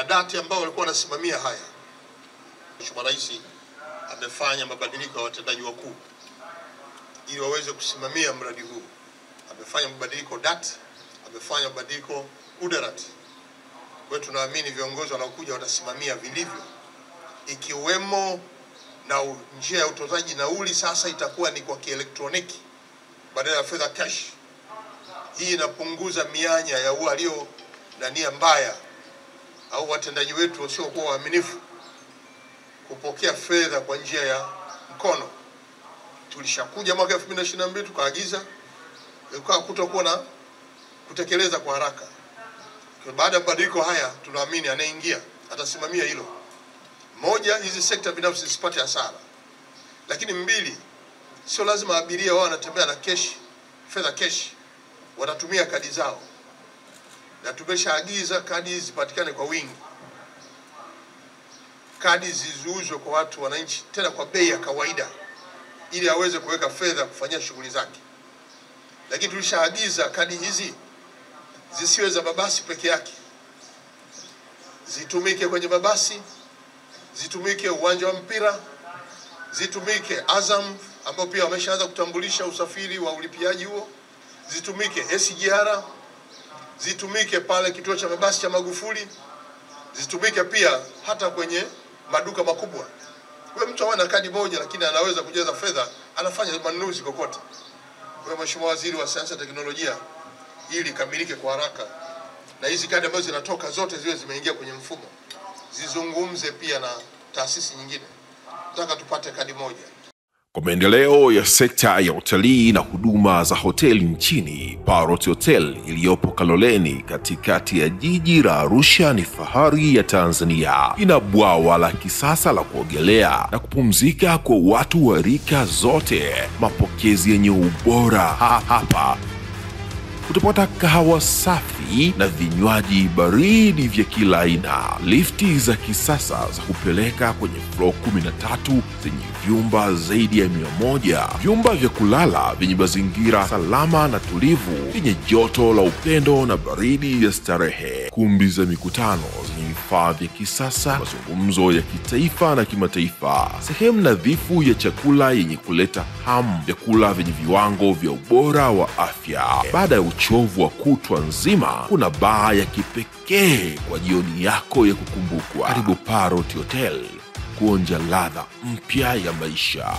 na dati ambao walikuwa wanasimamia haya. Mheshimiwa Rais amefanya mabadiliko ya watendaji wakuu ili waweze kusimamia mradi huu. Amefanya mabadiliko dati, amefanya mabadiliko udarati. Kwa hiyo tunaamini viongozi wanaokuja watasimamia vilivyo, ikiwemo na njia ya utozaji nauli sasa itakuwa ni kwa kielektroniki badala ya fedha cash. Hii inapunguza mianya ya walio na nia mbaya au watendaji wetu wasiokuwa waaminifu kupokea fedha kwa njia ya mkono. Tulishakuja mwaka 2022 tukaagiza ilikuwa kutokuwa na kutekeleza kwa haraka. Kwa baada ya mabadiliko haya tunaamini anaingia atasimamia hilo. Moja, hizi sekta binafsi zisipate hasara. Lakini mbili, sio lazima abiria wao wanatembea na cash, fedha cash. Watatumia kadi zao. Na tumeshaagiza kadi zipatikane kwa wingi. Kadi ziuzwe kwa watu wananchi tena kwa bei ya kawaida ili aweze kuweka fedha kufanyia shughuli zake. Lakini tulishaagiza kadi hizi zisiwe za mabasi peke yake. Zitumike kwenye mabasi, zitumike uwanja wa mpira, zitumike Azam ambao pia wameshaanza kutambulisha usafiri wa ulipiaji huo, zitumike SGR, zitumike pale kituo cha mabasi cha Magufuli, zitumike pia hata kwenye maduka makubwa. Kwa mtu ana kadi moja lakini anaweza kujaza fedha, anafanya manunuzi kokote. Kwa Mheshimiwa Waziri wa Sayansi na Teknolojia, ili kamilike kwa haraka na hizi kadi ambazo zinatoka zote ziwe zimeingia kwenye mfumo, zizungumze pia na taasisi nyingine. Nataka tupate kadi moja. Kwa maendeleo ya sekta ya utalii na huduma za hoteli nchini, Parrot Hotel iliyopo Kaloleni katikati ya jiji la Arusha ni fahari ya Tanzania. Ina bwawa la kisasa la kuogelea na kupumzika kwa watu wa rika zote. Mapokezi yenye ubora hapa. Utapata kahawa safi na vinywaji baridi vya kila aina. Lifti za kisasa za kupeleka kwenye floor 13 zenye vyumba zaidi ya 100. Vyumba vya kulala vyenye mazingira salama na tulivu, vyenye joto la upendo na baridi ya starehe. Kumbi za mikutano zenye vifaa vya kisasa, mazungumzo ya kitaifa na kimataifa. Sehemu nadhifu ya chakula yenye kuleta hamu, vyakula vyenye viwango vya ubora wa afya. Baada ya uchovu wa kutwa nzima, kuna baa ya kipekee kwa jioni yako ya kukumbukwa. Karibu Parrot Hotel kuonja ladha mpya ya maisha.